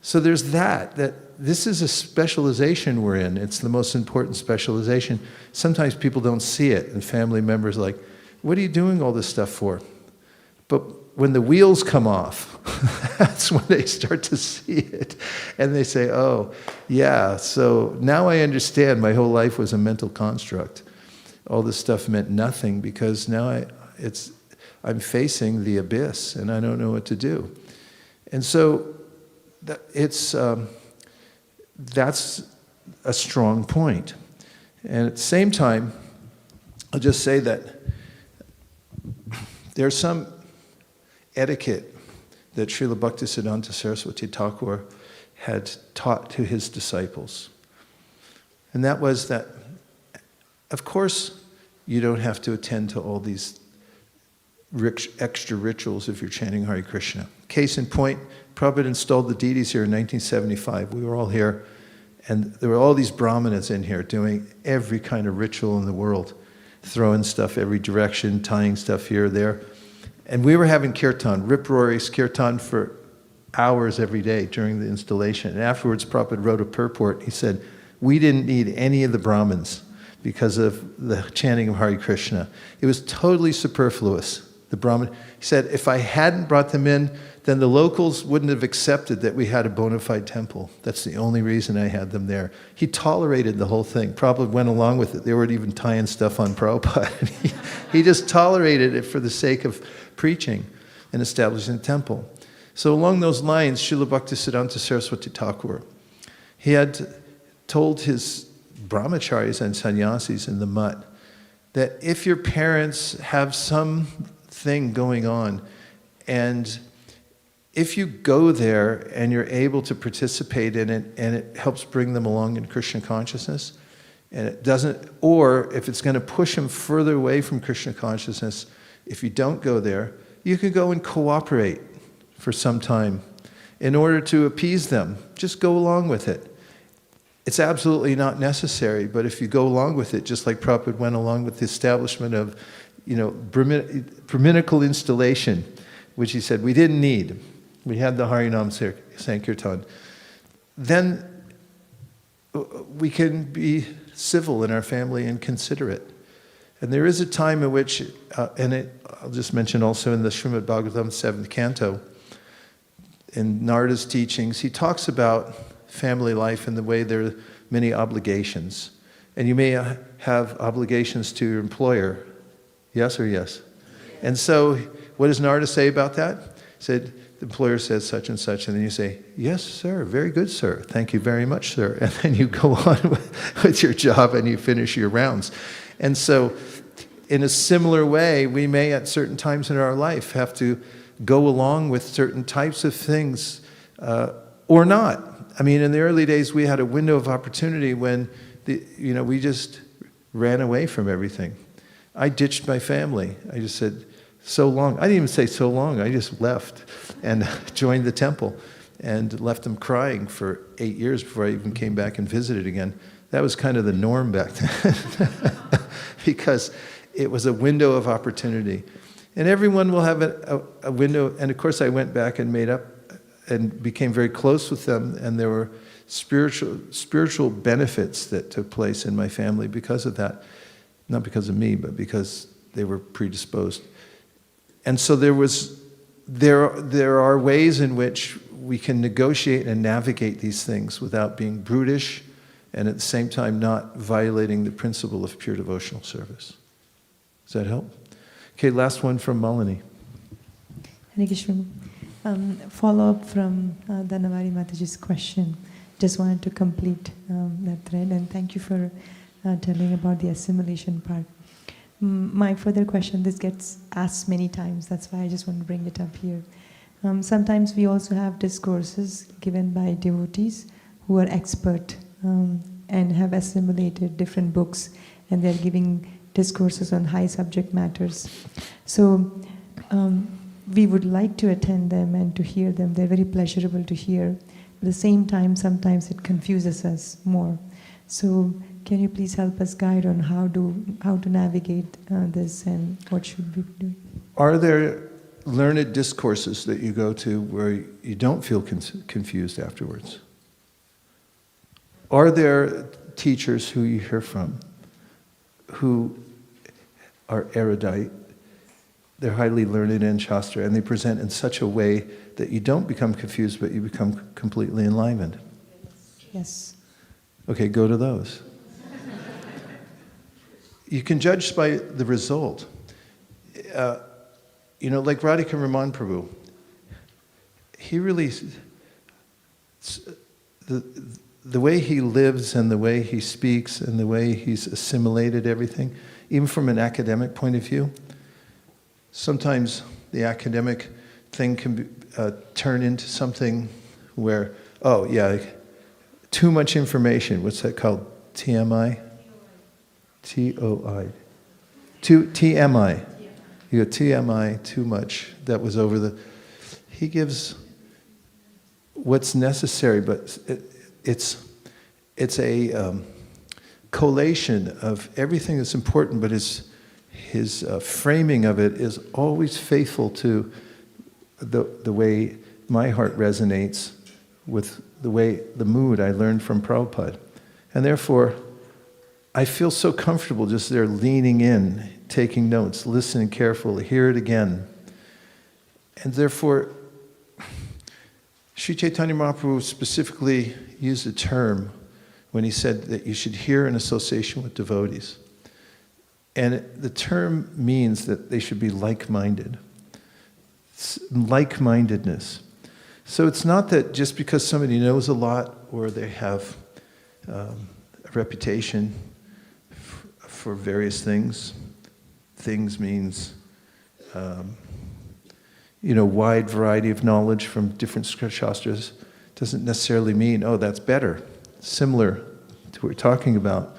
Speaker 1: So there's that this is a specialization we're in. It's the most important specialization. Sometimes people don't see it, and family members are like, "What are you doing all this stuff for?" But when the wheels come off, that's when they start to see it. And they say, "Oh, yeah, so now I understand my whole life was a mental construct. All this stuff meant nothing because now I'm facing the abyss and I don't know what to do." And so that's a strong point. And at the same time, I'll just say that there's some etiquette that Srila Bhaktisiddhanta Saraswati Thakur had taught to his disciples. And that was that, of course, you don't have to attend to all these extra rituals if you're chanting Hare Krishna. Case in point, Prabhupada installed the deities here in 1975. We were all here, and there were all these brahmanas in here doing every kind of ritual in the world, throwing stuff every direction, tying stuff here or there. And we were having kirtan, rip-roaring kirtan for hours every day during the installation. And afterwards, Prabhupada wrote a purport. He said, "We didn't need any of the Brahmins because of the chanting of Hare Krishna. It was totally superfluous, the Brahmin." He said, "If I hadn't brought them in, then the locals wouldn't have accepted that we had a bona fide temple. That's the only reason I had them there." He tolerated the whole thing. Prabhupada went along with it. They weren't even tying stuff on Prabhupada. He just tolerated it for the sake of preaching and establishing a temple. So along those lines, Srila Bhaktisiddhanta Saraswati Thakur, he had told his brahmacharis and sannyasis in the mutt that if your parents have something going on, and if you go there and you're able to participate in it and it helps bring them along in Krishna consciousness, and it doesn't, or if it's going to push them further away from Krishna consciousness, if you don't go there, you can go and cooperate for some time in order to appease them. Just go along with it. it's absolutely not necessary, but if you go along with it, just like Prabhupada went along with the establishment of, Brahminical installation, which he said we didn't need. We had the Harinam Sankirtan. Then we can be civil in our family and considerate. And there is a time in which, I'll just mention also in the Srimad Bhagavatam 7th canto, in Narada's teachings, he talks about family life and the way there are many obligations. And you may have obligations to your employer. Yes or yes? And so, what does Narada say about that? He said, the employer says such and such, and then you say, yes, sir, very good, sir. Thank you very much, sir. And then you go on with your job and you finish your rounds. And so, in a similar way, we may at certain times in our life have to go along with certain types of things or not. I mean, in the early days, we had a window of opportunity when we just ran away from everything. I ditched my family. I just said, so long. I didn't even say so long. I just left and joined the temple and left them crying for 8 years before I even came back and visited again. That was kind of the norm back then because it was a window of opportunity. And everyone will have a window. And of course, I went back and made up and became very close with them. And there were spiritual benefits that took place in my family because of that. Not because of me, but because they were predisposed. And so there are ways in which we can negotiate and navigate these things without being brutish and at the same time not violating the principle of pure devotional service. Does that help? Okay, last one from Malini.
Speaker 5: Hare Krishna. Follow up from Dhanavari Mataji's question. Just wanted to complete that thread, and thank you for telling about the assimilation part. My further question, this gets asked many times, that's why I just want to bring it up here. Sometimes we also have discourses given by devotees who are expert and have assimilated different books, and they're giving discourses on high subject matters. So we would like to attend them and to hear them. They're very pleasurable to hear. At the same time, sometimes it confuses us more. So can you please help us guide on how to navigate this and what should we be doing?
Speaker 1: Are there learned discourses that you go to where you don't feel confused afterwards? Are there teachers who you hear from who are erudite, they're highly learned in Shastra, and they present in such a way that you don't become confused, but you become completely enlivened?
Speaker 5: Yes.
Speaker 1: Okay, go to those. You can judge by the result. Like Radhika Raman Prabhu, he really, the way he lives and the way he speaks and the way he's assimilated everything, even from an academic point of view, sometimes the academic thing can be, turn into something where, too much information. What's that called? TMI? TOI. TMI. You go TMI, too much. That was over the... He gives what's necessary, but it's a collation of everything that's important, but his framing of it is always faithful to the way my heart resonates with the mood I learned from Prabhupada. And therefore, I feel so comfortable just there leaning in, taking notes, listening carefully, hear it again. And therefore, Sri Chaitanya Mahaprabhu specifically used a term when he said that you should hear in association with devotees. And the term means that they should be like-minded. Like-mindedness. So it's not that just because somebody knows a lot or they have a reputation for various things. Things means, wide variety of knowledge from different shastras. Doesn't necessarily mean, that's better. Similar to what we're talking about.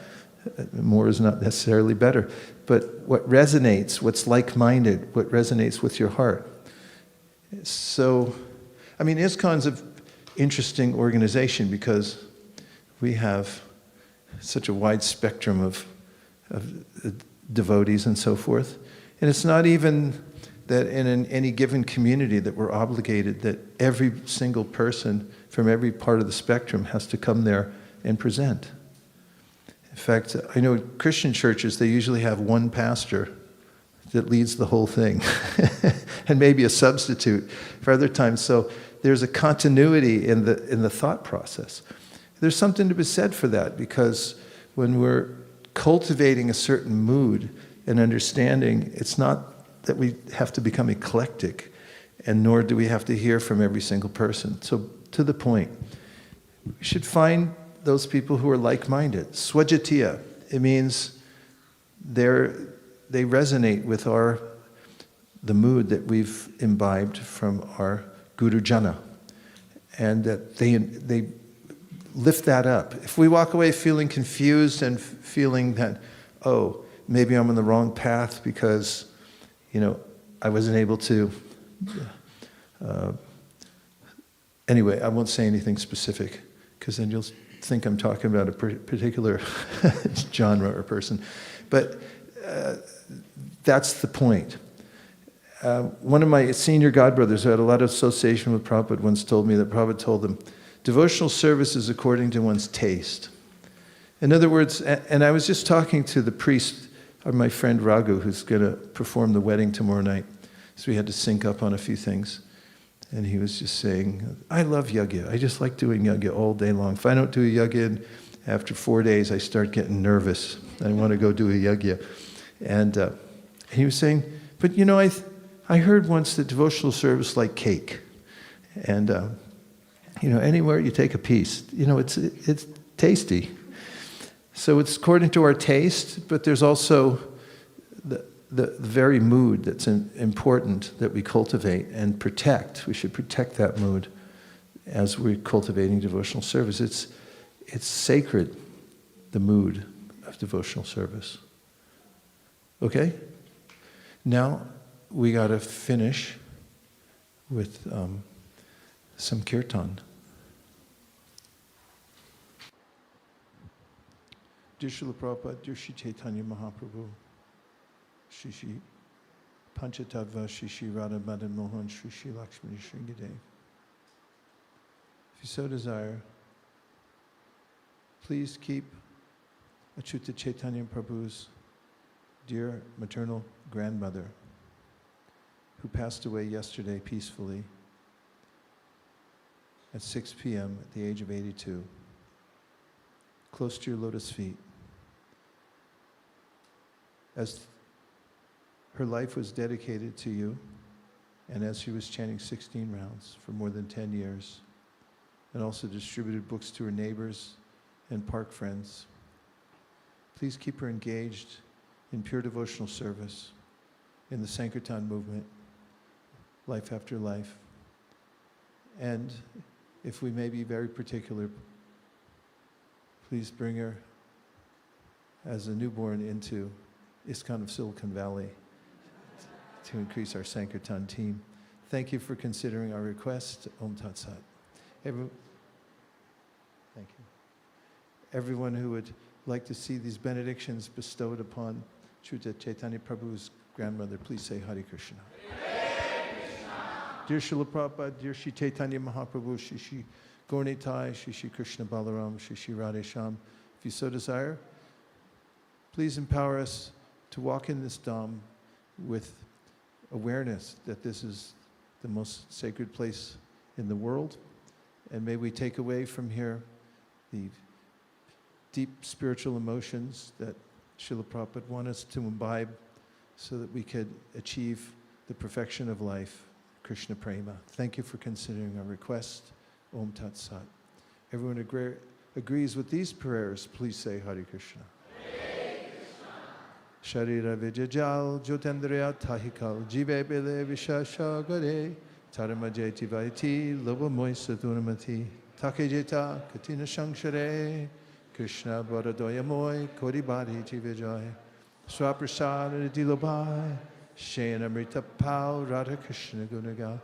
Speaker 1: More is not necessarily better. But what resonates, what's like-minded, what resonates with your heart. So, ISKCON's an interesting organization because we have such a wide spectrum of devotees and so forth. And it's not even that in any given community that we're obligated that every single person from every part of the spectrum has to come there and present. In fact, I know in Christian churches, they usually have one pastor that leads the whole thing, and maybe a substitute for other times. So there's a continuity in the thought process. There's something to be said for that, because when we're cultivating a certain mood and understanding, it's not that we have to become eclectic, and nor do we have to hear from every single person. So to the point, we should find those people who are like-minded. Swajatiya, it means they resonate with the mood that we've imbibed from our Guru Jana, and that they lift that up. If we walk away feeling confused and feeling that, oh, maybe I'm on the wrong path because, I wasn't able to. Anyway, I won't say anything specific, because then you'll think I'm talking about a particular genre or person. But that's the point. One of my senior godbrothers who had a lot of association with Prabhupada once told me that Prabhupada told them, devotional service is according to one's taste. In other words, and I was just talking to the priest, my friend Raghu, who's going to perform the wedding tomorrow night. So we had to sync up on a few things. And he was just saying, I love yagya. I just like doing yagya all day long. If I don't do a yagya, after 4 days, I start getting nervous. I want to go do a yagya. And he was saying, but I heard once that devotional service is like cake. And, anywhere you take a piece, it's tasty. So it's according to our taste, but there's also the very mood that's important that we cultivate and protect. We should protect that mood as we're cultivating devotional service. It's sacred, the mood of devotional service. Okay? Now we got to finish with some kirtan. Dear Srila Prabhupada, dear Śrī Chaitanya Mahaprabhu, Śrī Panchatattva, Śrī Radha Madan Mohan, Śrī Lakshmana Shringadev. If you so desire, please keep Achyuta Chaitanya Prabhu's dear maternal grandmother, who passed away yesterday peacefully at 6 p.m. at the age of 82, close to your lotus feet. As her life was dedicated to you, and as she was chanting 16 rounds for more than 10 years, and also distributed books to her neighbors and park friends, please keep her engaged in pure devotional service, in the Sankirtan movement, life after life. And if we may be very particular, please bring her as a newborn into ISKCON of Silicon Valley to increase our Sankirtan team. Thank you for considering our request. Om Tat Sat. Thank you. Everyone who would like to see these benedictions bestowed upon Achyuta Chaitanya Prabhu's grandmother, please say Hare Krishna. Hare Krishna. Dear Srila Prabhupada, dear Śrī Chaitanya Mahaprabhu, Shri Gaurnitai, Shri Krishna Balaram, Shri Radhesham, if you so desire, please empower us to walk in this Dham with awareness that this is the most sacred place in the world, and may we take away from here the deep spiritual emotions that Srila Prabhupada wants us to imbibe so that we could achieve the perfection of life, Krishna Prema. Thank you for considering our request. Om Tat Sat. Everyone agrees with these prayers, please say Hare Krishna. Sharira Vijajal, Jyotendriya Tahikal, Jive Bele Vishasha Gare, Tarama Jeti Vaiti, Loba Moisa Dunamati, Take Jeta, Katina Shangshare, Krishna Baradoya Moy, Kodibadi Jivajoy, Swaprasad Dilobai, Shayana Mrita Pau, Radha Krishna Gunaga,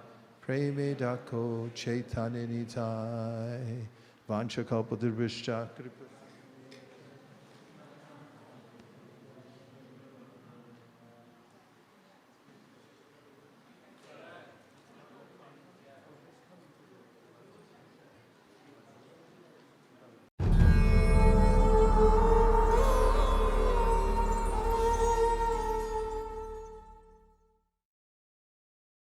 Speaker 1: Preme Dako, Chaitanya Nitai, Vancha kalpadurvishcha kripa